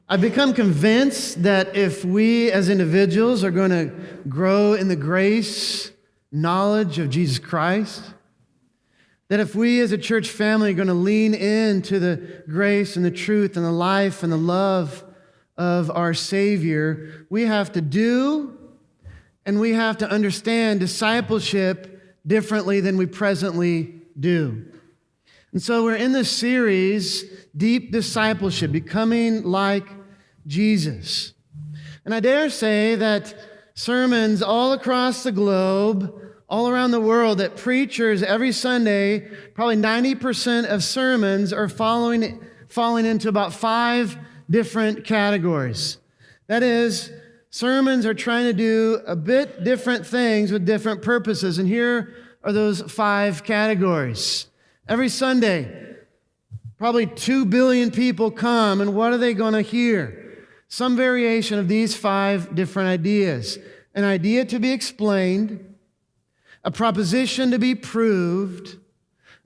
I've become convinced that if we as individuals are going to grow in the grace, knowledge of Jesus Christ, that if we as a church family are going to lean into the grace and the truth and the life and the love of our Savior, we have to do and we have to understand discipleship differently than we presently do. And so we're in this series, Deep Discipleship, Becoming Like Jesus. And I dare say that sermons all across the globe, all around the world, that preachers every Sunday, probably 90% of sermons are falling into about 5 different categories. That is, sermons are trying to do a bit different things with different purposes. And here are those 5 categories. Every Sunday, probably 2 billion people come, and what are they going to hear? Some variation of these 5 different ideas. An idea to be explained, a proposition to be proved,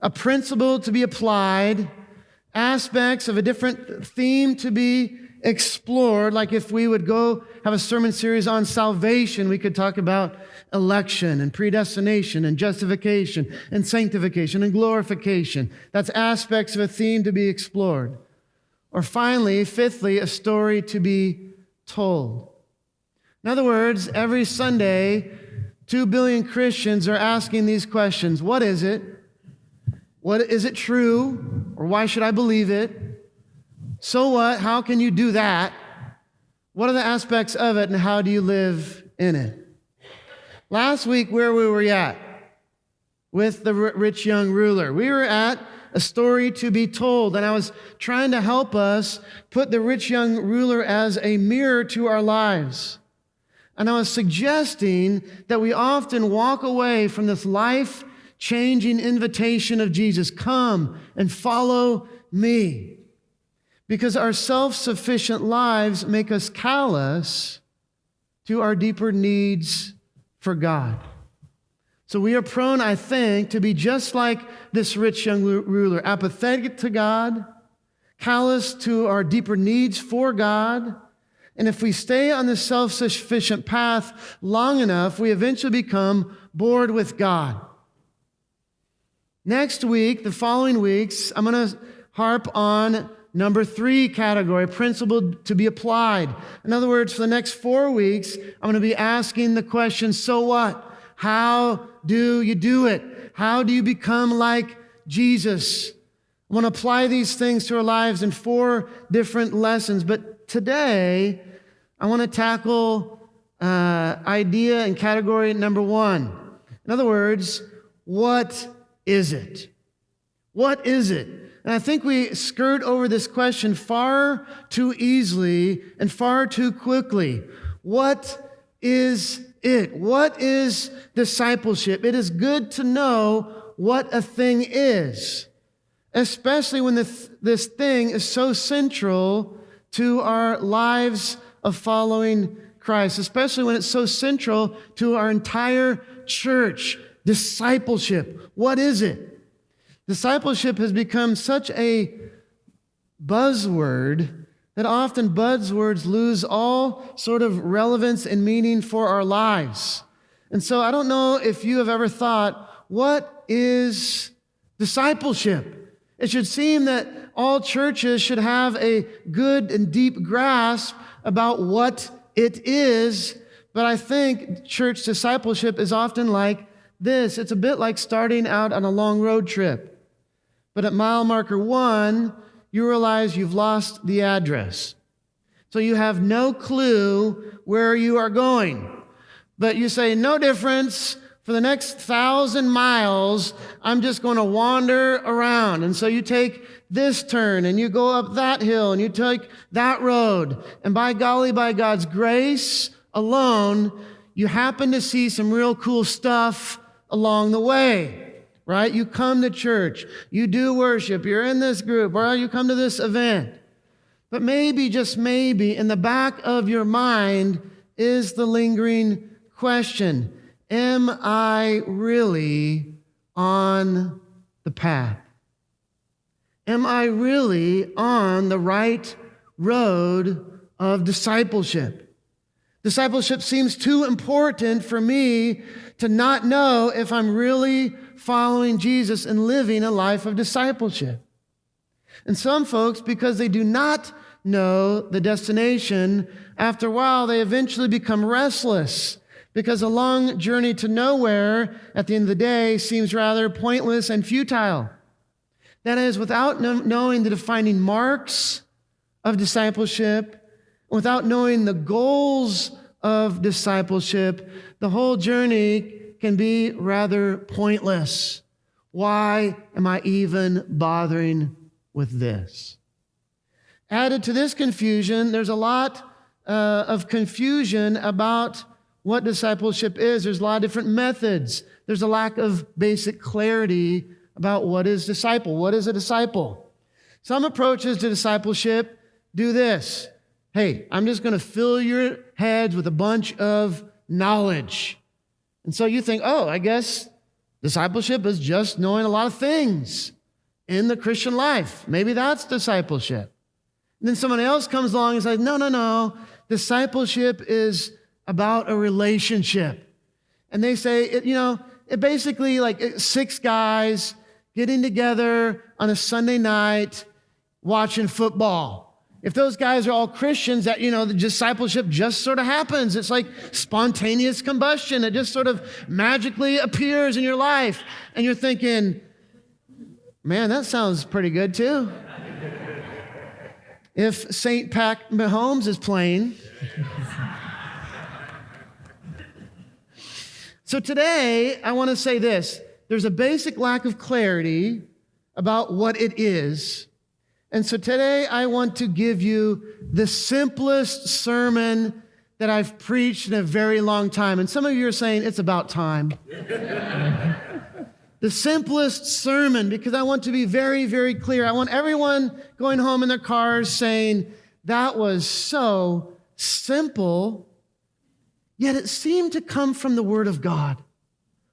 a principle to be applied, aspects of a different theme to be explored. Like if we would go have a sermon series on salvation, we could talk about election and predestination and justification and sanctification and glorification. That's aspects of a theme to be explored. Or finally, fifthly, a story to be told. In other words, every Sunday, 2 billion Christians are asking these questions. What is it? What is it true? Or why should I believe it? So what? How can you do that? What are the aspects of it and how do you live in it? Last week, where were we at? With the rich young ruler. We were at a story to be told, and I was trying to help us put the rich young ruler as a mirror to our lives. And I was suggesting that we often walk away from this life-changing invitation of Jesus, come and follow me. Because our self-sufficient lives make us callous to our deeper needs for God. So we are prone, I think, to be just like this rich young ruler, apathetic to God, callous to our deeper needs for God. And if we stay on this self-sufficient path long enough, we eventually become bored with God. Next week, the following weeks, I'm going to harp on number 3 category, principle to be applied. In other words, for the next 4 weeks, I'm going to be asking the question, so what? How do you do it? How do you become like Jesus? I want to apply these things to our lives in 4 different lessons. But today, I want to tackle idea and category number 1. In other words, what is it? What is it? And I think we skirt over this question far too easily and far too quickly. What is it? What is discipleship? It is good to know what a thing is, especially when this thing is so central to our lives of following Christ, especially when it's so central to our entire church. Discipleship. What is it? Discipleship has become such a buzzword that often buzzwords lose all sort of relevance and meaning for our lives. And so I don't know if you have ever thought, what is discipleship? It should seem that all churches should have a good and deep grasp about what it is, but I think church discipleship is often like this. It's a bit like starting out on a long road trip. But at mile marker 1, you realize you've lost the address. So you have no clue where you are going. But you say, no difference. For the next 1,000 miles, I'm just going to wander around. And so you take this turn and you go up that hill and you take that road. And by golly, by God's grace alone, you happen to see some real cool stuff along the way. Right? You come to church, you do worship, you're in this group, or you come to this event. But maybe, just maybe, in the back of your mind is the lingering question, am I really on the path? Am I really on the right road of discipleship. Discipleship seems too important for me to not know if I'm really following Jesus and living a life of discipleship. And some folks, because they do not know the destination, after a while they eventually become restless because a long journey to nowhere at the end of the day seems rather pointless and futile. That is, without knowing the defining marks of discipleship, without knowing the goals of discipleship, the whole journey can be rather pointless. Why am I even bothering with this? Added to this confusion, there's a lot of confusion about what discipleship is. There's a lot of different methods. There's a lack of basic clarity about what is disciple. What is a disciple? Some approaches to discipleship do this. Hey, I'm just going to fill your heads with a bunch of knowledge. And so you think, oh, I guess discipleship is just knowing a lot of things in the Christian life. Maybe that's discipleship. And then someone else comes along and says, no. Discipleship is about a relationship. And they say, it basically like 6 guys getting together on a Sunday night watching football. If those guys are all Christians, that, the discipleship just sort of happens. It's like spontaneous combustion. It just sort of magically appears in your life. And you're thinking, man, that sounds pretty good too. If St. Pat Mahomes is playing. So today, I want to say this. There's a basic lack of clarity about what it is. And so today, I want to give you the simplest sermon that I've preached in a very long time. And some of you are saying, it's about time. The simplest sermon, because I want to be very, very clear. I want everyone going home in their cars saying, that was so simple, yet it seemed to come from the Word of God.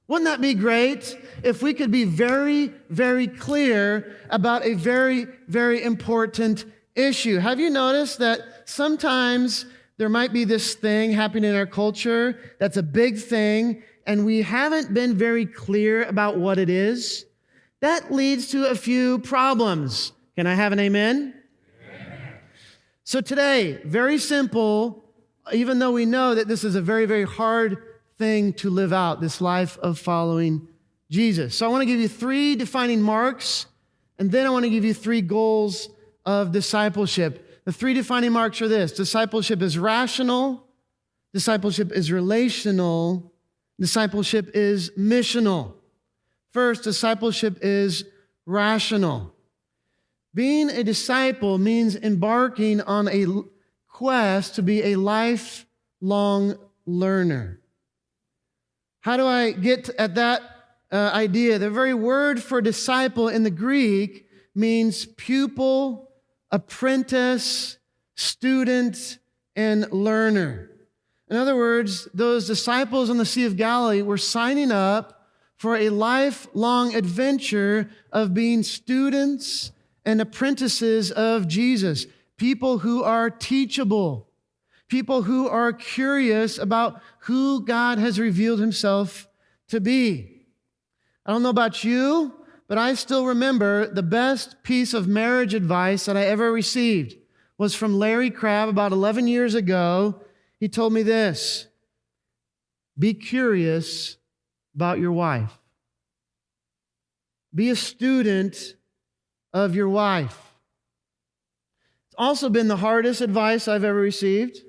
Wouldn't that be great if we could be very, very clear about a very, very important issue? Have you noticed that sometimes there might be this thing happening in our culture that's a big thing, and we haven't been very clear about what it is? That leads to a few problems. Can I have an amen? Amen. So today, very simple, even though we know that this is a very, very hard thing to live out, this life of following Jesus. So I want to give you 3 defining marks, and then I want to give you 3 goals of discipleship. The 3 defining marks are this: discipleship is rational, discipleship is relational, discipleship is missional. First, discipleship is rational. Being a disciple means embarking on a quest to be a lifelong learner. How do I get at that idea? The very word for disciple in the Greek means pupil, apprentice, student, and learner. In other words, those disciples on the Sea of Galilee were signing up for a lifelong adventure of being students and apprentices of Jesus, people who are teachable, people who are curious about who God has revealed himself to be. I don't know about you, but I still remember the best piece of marriage advice that I ever received was from Larry Crabb about 11 years ago. He told me this: be curious about your wife. Be a student of your wife. It's also been the hardest advice I've ever received.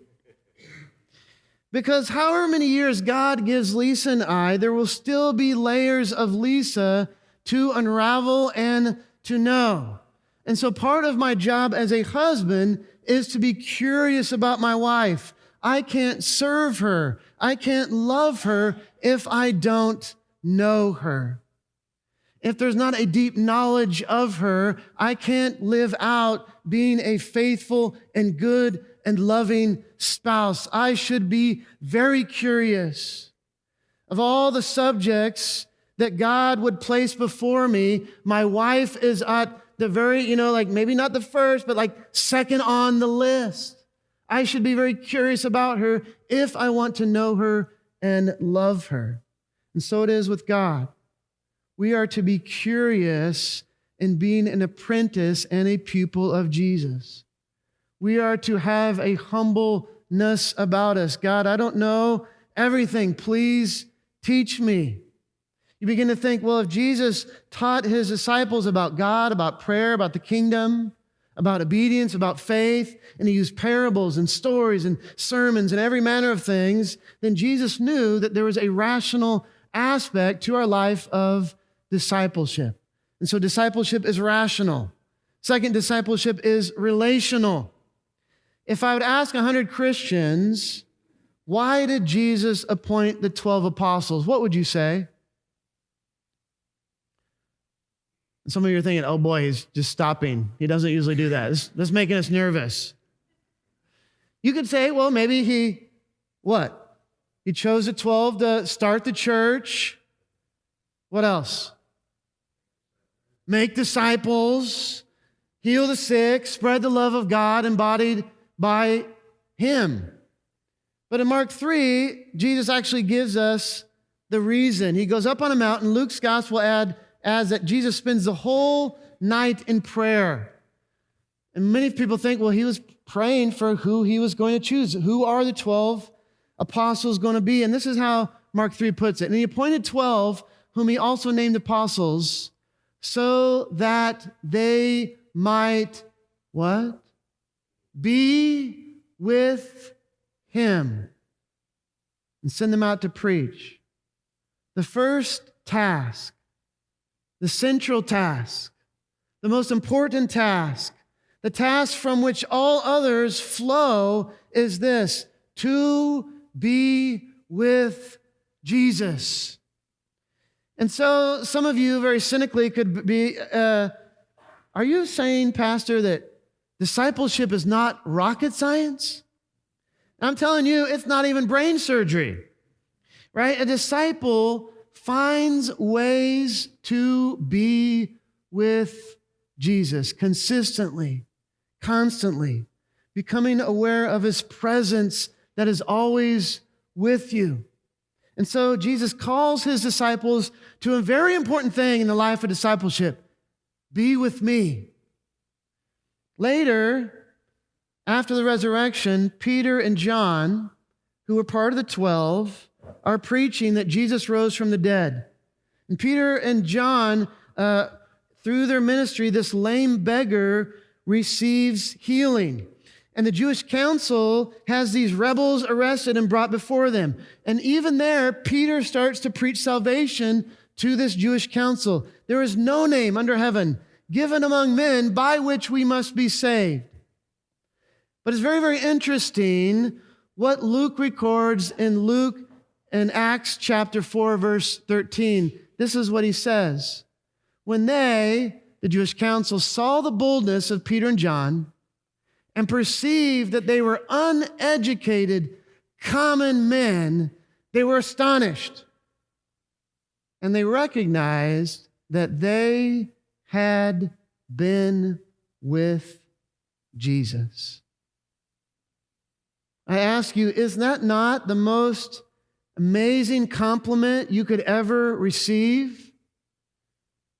Because however many years God gives Lisa and I, there will still be layers of Lisa to unravel and to know. And so part of my job as a husband is to be curious about my wife. I can't serve her. I can't love her if I don't know her. If there's not a deep knowledge of her, I can't live out being a faithful and good and loving spouse. I should be very curious. Of all the subjects that God would place before me, my wife is at the very, maybe not the first, but second on the list. I should be very curious about her if I want to know her and love her. And so it is with God. We are to be curious in being an apprentice and a pupil of Jesus. We are to have a humbleness about us. God, I don't know everything. Please teach me. You begin to think, well, if Jesus taught his disciples about God, about prayer, about the kingdom, about obedience, about faith, and he used parables and stories and sermons and every manner of things, then Jesus knew that there was a rational aspect to our life of discipleship. And so discipleship is rational. Second, discipleship is relational. If I would ask 100 Christians, why did Jesus appoint the 12 apostles? What would you say? Some of you are thinking, oh boy, he's just stopping. He doesn't usually do that. That's making us nervous. You could say, well, maybe he chose the 12 to start the church. What else? Make disciples, heal the sick, spread the love of God embodied by him. But in Mark 3, Jesus actually gives us the reason. He goes up on a mountain. Luke's gospel adds that Jesus spends the whole night in prayer. And many people think, well, he was praying for who he was going to choose. Who are the 12 apostles going to be? And this is how Mark 3 puts it. And he appointed 12, whom he also named apostles, so that they might, what? Be with him and send them out to preach. The first task, the central task, the most important task, the task from which all others flow is this: to be with Jesus. And so some of you very cynically could be, are you saying, Pastor, that discipleship is not rocket science? I'm telling you, it's not even brain surgery, right? A disciple finds ways to be with Jesus consistently, constantly, becoming aware of his presence that is always with you. And so Jesus calls his disciples to a very important thing in the life of discipleship: be with me. Later, after the resurrection, Peter and John, who were part of the 12, are preaching that Jesus rose from the dead. And Peter and John, through their ministry, this lame beggar receives healing. And the Jewish council has these rebels arrested and brought before them. And even there, Peter starts to preach salvation to this Jewish council. There is no name under heaven given among men by which we must be saved. But it's very, very interesting what Luke records in Acts chapter 4, verse 13. This is what he says. When they, the Jewish council, saw the boldness of Peter and John and perceived that they were uneducated, common men, they were astonished. And they recognized that they had been with Jesus. I ask you, is that not the most amazing compliment you could ever receive?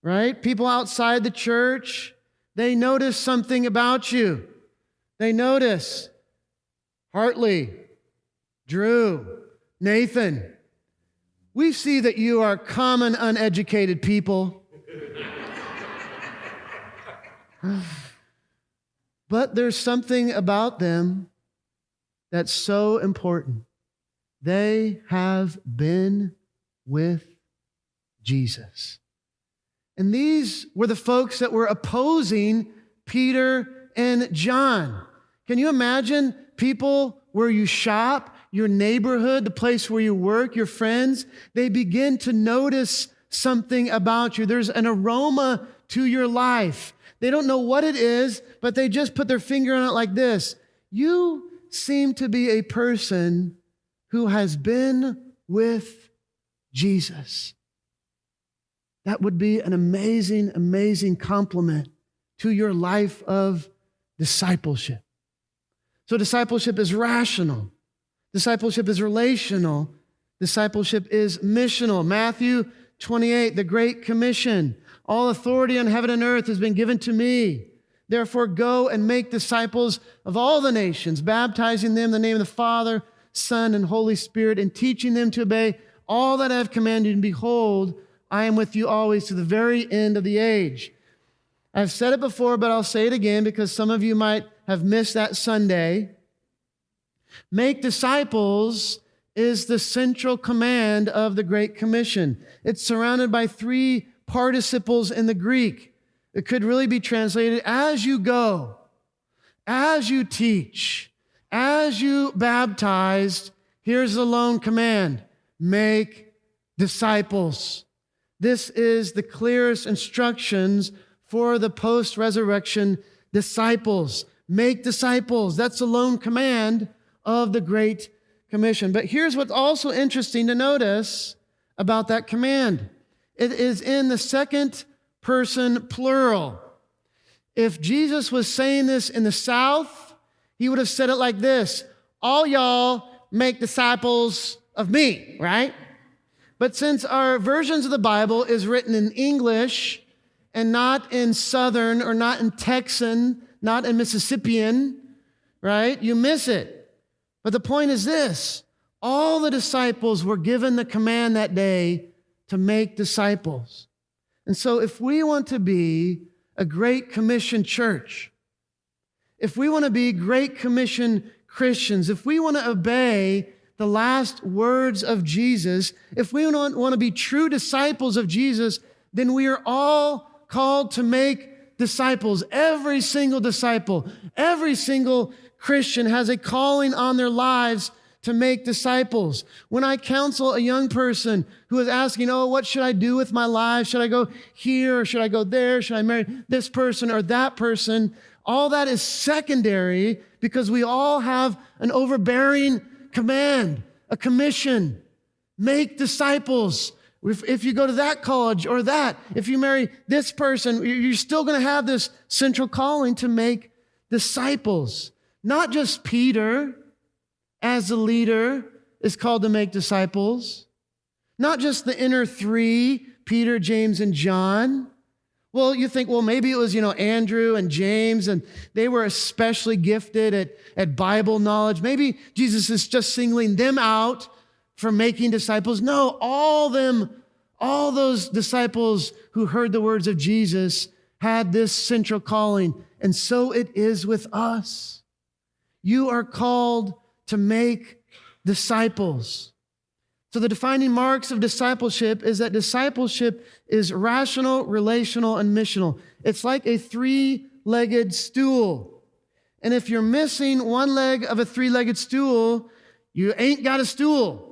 Right? People outside the church, they notice something about you. They notice Hartley, Drew, Nathan. We see that you are common, uneducated people. But there's something about them that's so important. They have been with Jesus. And these were the folks that were opposing Peter and John. Can you imagine people where you shop, your neighborhood, the place where you work, your friends? They begin to notice something about you. There's an aroma to your life. They don't know what it is, but they just put their finger on it like this. You seem to be a person who has been with Jesus. That would be an amazing, amazing compliment to your life of discipleship. So discipleship is rational. Discipleship is relational. Discipleship is missional. Matthew 28, the Great Commission. All authority on heaven and earth has been given to me. Therefore, go and make disciples of all the nations, baptizing them in the name of the Father, Son, and Holy Spirit, and teaching them to obey all that I have commanded. And behold, I am with you always to the very end of the age. I've said it before, but I'll say it again because some of you might have missed that Sunday. Make disciples is the central command of the Great Commission. It's surrounded by three participles in the Greek. It could really be translated as you go, as you teach, as you baptize. Here's the lone command: make disciples. This is the clearest instructions for the post-resurrection disciples. Make disciples. That's the lone command of the Great Commission. But here's what's also interesting to notice about that command. It is in the second person plural. If Jesus was saying this in the South, he would have said it like this: all y'all make disciples of me, right? But since our versions of the Bible is written in English and not in Southern or not in Texan, not in Mississippian, right? You miss it. But the point is this: all the disciples were given the command that day to make disciples. And so if we want to be a Great Commission church, if we want to be Great Commission Christians, if we want to obey the last words of Jesus, if we want to be true disciples of Jesus, then we are all called to make disciples. Every single disciple, every single Christian has a calling on their lives to make disciples. When I counsel a young person who is asking, what should I do with my life? Should I go here or should I go there? Should I marry this person or that person? All that is secondary because we all have an overbearing command, a commission. Make disciples. If you go to that college or that, if you marry this person, you're still going to have this central calling to make disciples. Not just Peter, as the leader, is called to make disciples. Not just the inner three, Peter, James, and John. Well, you think, maybe it was, Andrew and James, and they were especially gifted at Bible knowledge. Maybe Jesus is just singling them out for making disciples. No, all those disciples who heard the words of Jesus had this central calling, and so it is with us. You are called to make disciples. So the defining marks of discipleship is that discipleship is rational, relational, and missional. It's like a three-legged stool. And if you're missing one leg of a three-legged stool, you ain't got a stool.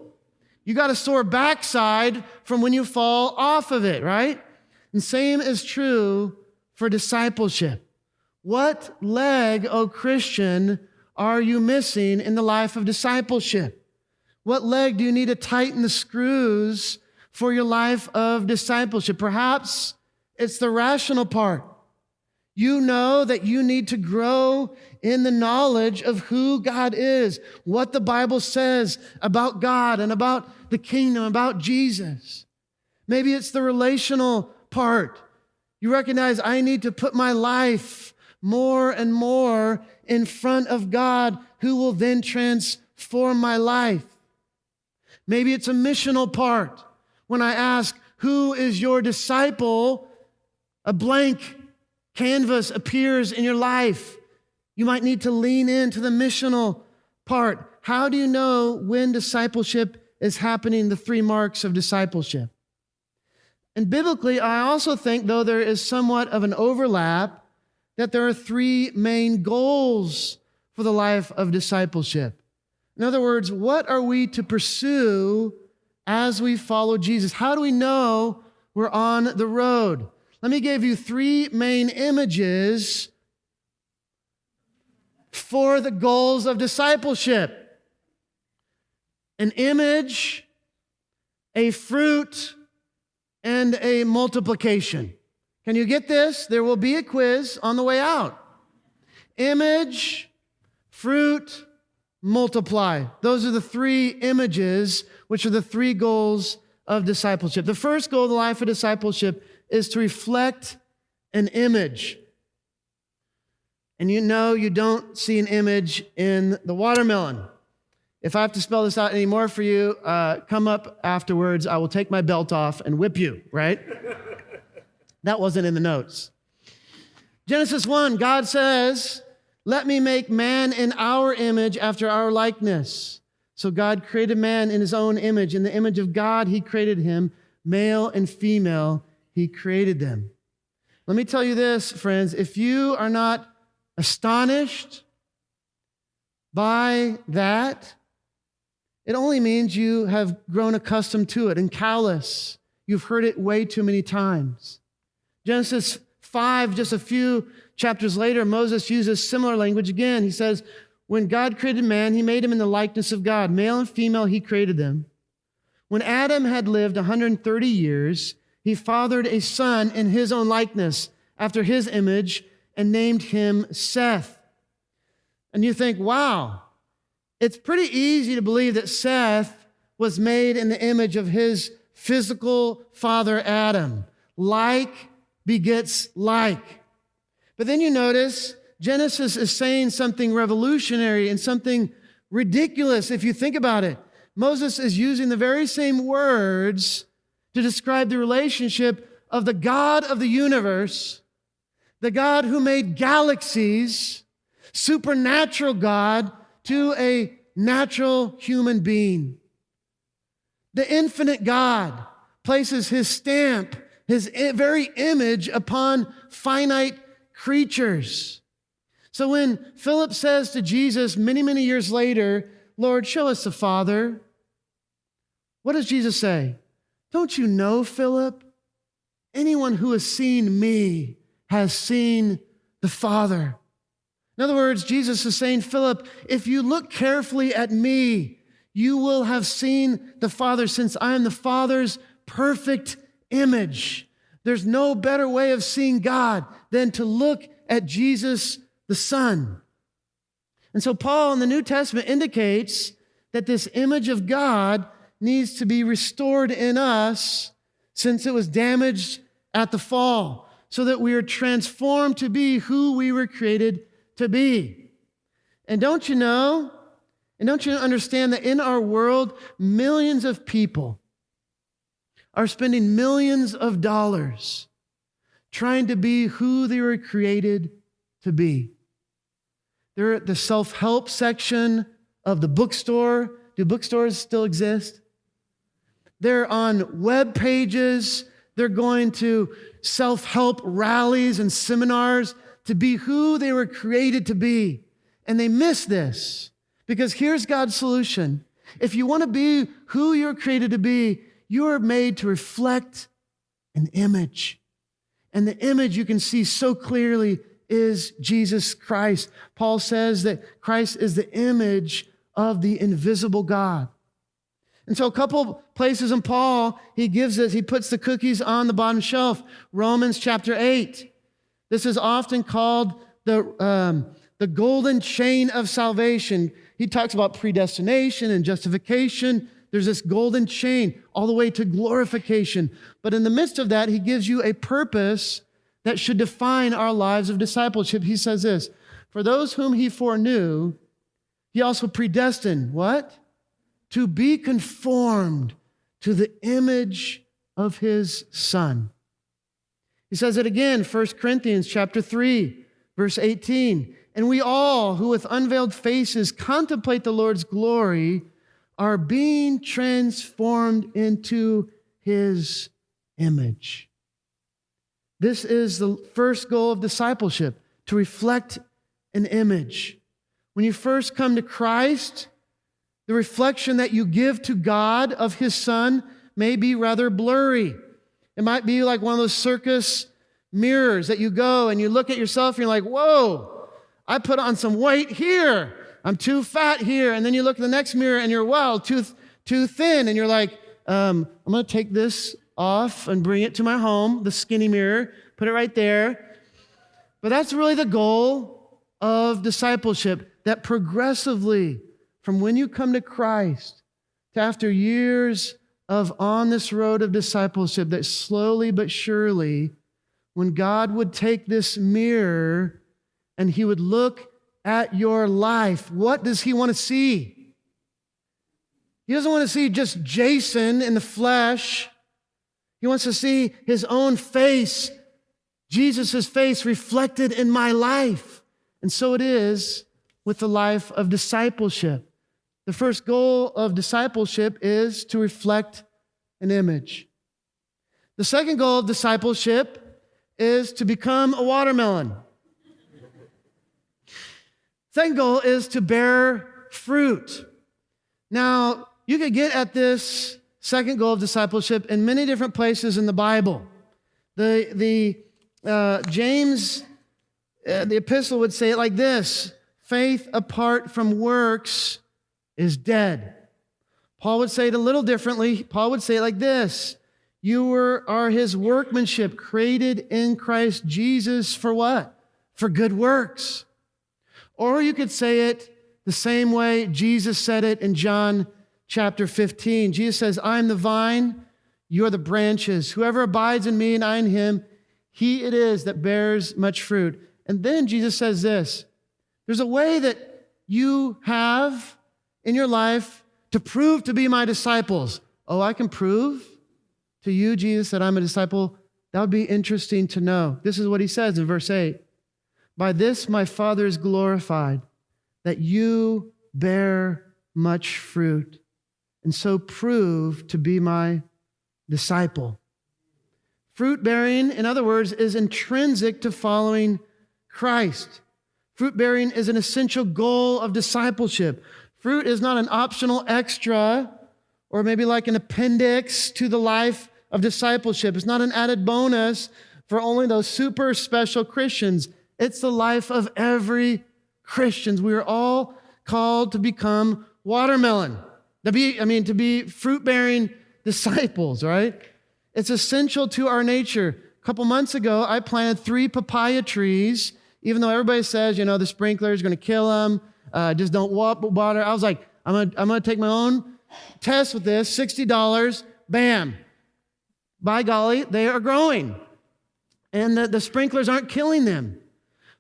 You got a sore backside from when you fall off of it, right? And same is true for discipleship. What leg, O Christian, are you missing in the life of discipleship? What leg do you need to tighten the screws for your life of discipleship? Perhaps it's the rational part. You know that you need to grow in the knowledge of who God is, what the Bible says about God and about the kingdom, about Jesus. Maybe it's the relational part. You recognize I need to put my life more and more in front of God, who will then transform my life. Maybe it's a missional part. When I ask, who is your disciple? A blank canvas appears in your life. You might need to lean into the missional part. How do you know when discipleship is happening? The three marks of discipleship. And biblically, I also think, though there is somewhat of an overlap, that there are three main goals for the life of discipleship. In other words, what are we to pursue as we follow Jesus? How do we know we're on the road? Let me give you three main images for the goals of discipleship. An image, a fruit, and a multiplication. Can you get this? There will be a quiz on the way out. Image, fruit, multiply. Those are the three images, which are the three goals of discipleship. The first goal of the life of discipleship is to reflect an image. And you know you don't see an image in the watermelon. If I have to spell this out anymore for you, come up afterwards. I will take my belt off and whip you, right? That wasn't in the notes. Genesis 1, God says, "Let me make man in our image after our likeness." So God created man in his own image. In the image of God, he created him. Male and female, he created them. Let me tell you this, friends. If you are not astonished by that, it only means you have grown accustomed to it and callous. You've heard it way too many times. Genesis 5, just a few chapters later, Moses uses similar language again. He says, when God created man, he made him in the likeness of God. Male and female, he created them. When Adam had lived 130 years, he fathered a son in his own likeness, after his image, and named him Seth. And you think, wow, it's pretty easy to believe that Seth was made in the image of his physical father, Adam. Like begets like. But then you notice Genesis is saying something revolutionary and something ridiculous if you think about it. Moses is using the very same words to describe the relationship of the God of the universe, the God who made galaxies, supernatural God, to a natural human being. The infinite God places his stamp, his very image upon finite creatures. So when Philip says to Jesus many, many years later, "Lord, show us the Father," what does Jesus say? "Don't you know, Philip? Anyone who has seen me has seen the Father." In other words, Jesus is saying, Philip, if you look carefully at me, you will have seen the Father, since I am the Father's perfect image. There's no better way of seeing God than to look at Jesus the Son. And so Paul in the New Testament indicates that this image of God needs to be restored in us, since it was damaged at the fall, so that we are transformed to be who we were created to be. And don't you understand that in our world, millions of people are spending millions of dollars trying to be who they were created to be. They're at the self-help section of the bookstore. Do bookstores still exist? They're on web pages. They're going to self-help rallies and seminars to be who they were created to be. And they miss this, because here's God's solution. If you want to be who you're created to be, you are made to reflect an image. And the image you can see so clearly is Jesus Christ. Paul says that Christ is the image of the invisible God. And so a couple places in Paul, he puts the cookies on the bottom shelf. Romans chapter 8. This is often called the golden chain of salvation. He talks about predestination and justification. There's this golden chain all the way to glorification. But in the midst of that, he gives you a purpose that should define our lives of discipleship. He says this, "For those whom he foreknew, he also predestined," what? "To be conformed to the image of his Son." He says it again, 1 Corinthians chapter 3, verse 18. "And we all who with unveiled faces contemplate the Lord's glory are being transformed into his image." This is the first goal of discipleship, to reflect an image. When you first come to Christ, the reflection that you give to God of his Son may be rather blurry. It might be like one of those circus mirrors that you go and you look at yourself and you're like, whoa, I put on some weight here. I'm too fat here. And then you look at the next mirror and you're, wow, too thin. And you're like, I'm going to take this off and bring it to my home, the skinny mirror, put it right there. But that's really the goal of discipleship, that progressively, from when you come to Christ to after years of on this road of discipleship, that slowly but surely, when God would take this mirror and he would look at your life, what does he want to see? He doesn't want to see just Jason in the flesh. He wants to see his own face, Jesus' face reflected in my life. And so it is with the life of discipleship. The first goal of discipleship is to reflect an image. The second goal of discipleship is to become a watermelon. Second goal is to bear fruit. Now, you could get at this second goal of discipleship in many different places in the Bible. James, the epistle would say it like this: faith apart from works is dead. Paul would say it a little differently. Paul would say it like this: you are his workmanship, created in Christ Jesus for what? For good works. Or you could say it the same way Jesus said it in John chapter 15. Jesus says, I am the vine, you are the branches. Whoever abides in me and I in him, he it is that bears much fruit. And then Jesus says this: there's a way that you have in your life to prove to be my disciples. Oh, I can prove to you, Jesus, that I'm a disciple? That would be interesting to know. This is what he says in verse 8. By this my Father is glorified, that you bear much fruit, and so prove to be my disciple. Fruit bearing, in other words, is intrinsic to following Christ. Fruit bearing is an essential goal of discipleship. Fruit is not an optional extra or maybe like an appendix to the life of discipleship. It's not an added bonus for only those super special Christians. It's the life of every Christian. We are all called to become watermelon, to be fruit-bearing disciples, right? It's essential to our nature. A couple months ago, I planted 3 papaya trees, even though everybody says, the sprinkler is going to kill them, just don't water. I was like, I'm going to take my own test with this, $60, bam. By golly, they are growing. And the sprinklers aren't killing them.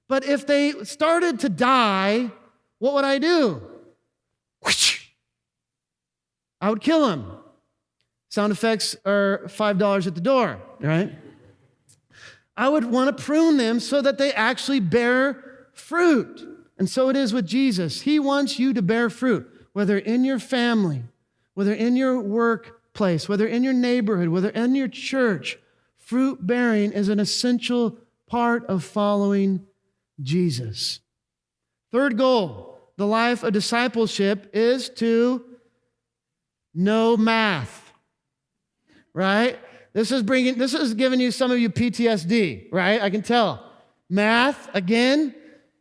But if they started to die, what would I do? Whoosh! I would kill them. Sound effects are $5 at the door, right? I would want to prune them so that they actually bear fruit. And so it is with Jesus. He wants you to bear fruit, whether in your family, whether in your workplace, whether in your neighborhood, whether in your church. Fruit bearing is an essential part of following Jesus. Third goal, the life of discipleship, is to know math, right? This is giving you, some of you, PTSD, right? I can tell. Math, again,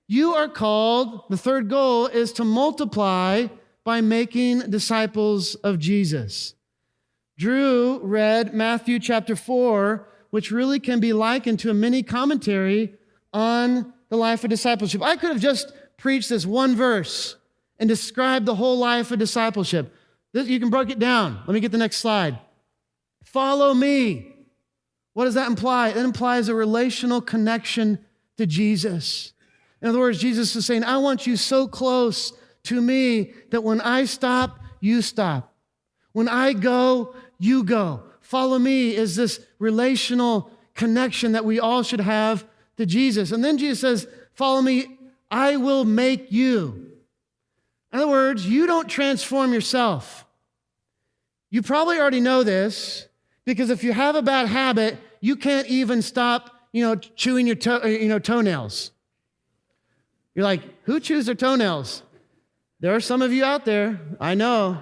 you are called, the third goal is to multiply by making disciples of Jesus. Drew read Matthew chapter 4, which really can be likened to a mini commentary on the life of discipleship. I could have just preached this one verse and described the whole life of discipleship. You can break it down. Let me get the next slide. Follow me. What does that imply? It implies a relational connection to Jesus. In other words, Jesus is saying, I want you so close to me that when I stop, you stop. When I go, you go. Follow me is this relational connection that we all should have to Jesus. And then Jesus says, follow me, I will make you. In other words, you don't transform yourself. You probably already know this, because if you have a bad habit, you can't even stop, chewing your toenails. You're like, who chews their toenails? There are some of you out there, I know,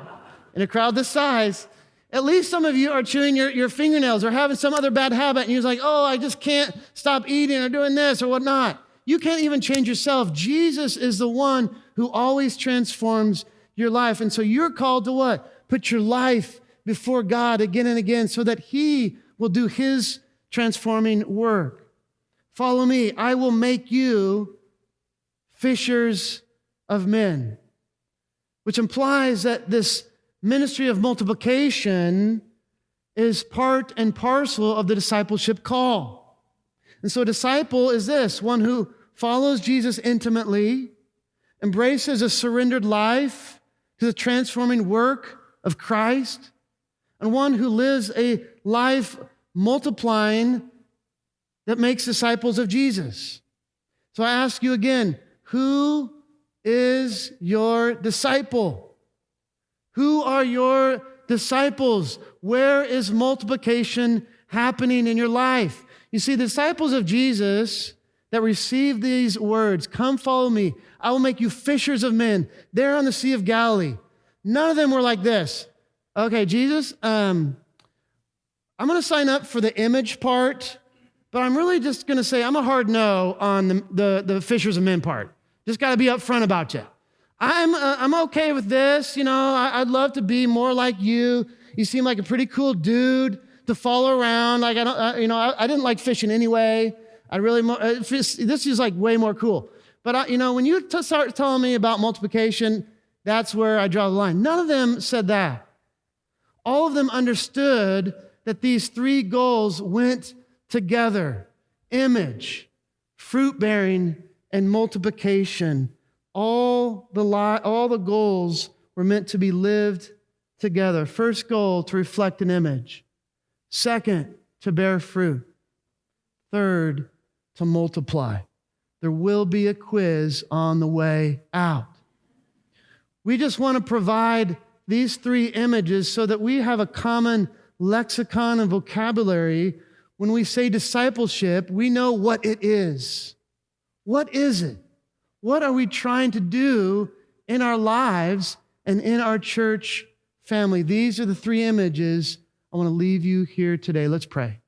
in a crowd this size. At least some of you are chewing your fingernails or having some other bad habit, and you're like, oh, I just can't stop eating or doing this or whatnot. You can't even change yourself. Jesus is the one who always transforms your life. And so you're called to what? Put your life before God again and again so that He will do His transforming work. Follow me. I will make you fishers of men, which implies that this ministry of multiplication is part and parcel of the discipleship call. And so a disciple is this, one who follows Jesus intimately, embraces a surrendered life to the transforming work of Christ, and one who lives a life multiplying that makes disciples of Jesus. So I ask you again, who is your disciple? Who are your disciples? Where is multiplication happening in your life? You see, the disciples of Jesus that received these words, come follow me, I will make you fishers of men, there on the Sea of Galilee. None of them were like this. Okay, Jesus, I'm going to sign up for the image part, but I'm really just going to say I'm a hard no on the fishers of men part. Just got to be upfront about you. I'm okay with this. I'd love to be more like you. You seem like a pretty cool dude to follow around. Like I didn't like fishing anyway. This is like way more cool. But when you start telling me about multiplication, that's where I draw the line. None of them said that. All of them understood that these three goals went together: image, fruit bearing, and multiplication. All the goals were meant to be lived together. First goal, to reflect an image. Second, to bear fruit. Third, to multiply. There will be a quiz on the way out. We just want to provide these three images so that we have a common lexicon and vocabulary. When we say discipleship, we know what it is. What is it? What are we trying to do in our lives and in our church family? These are the three images I want to leave you here today. Let's pray.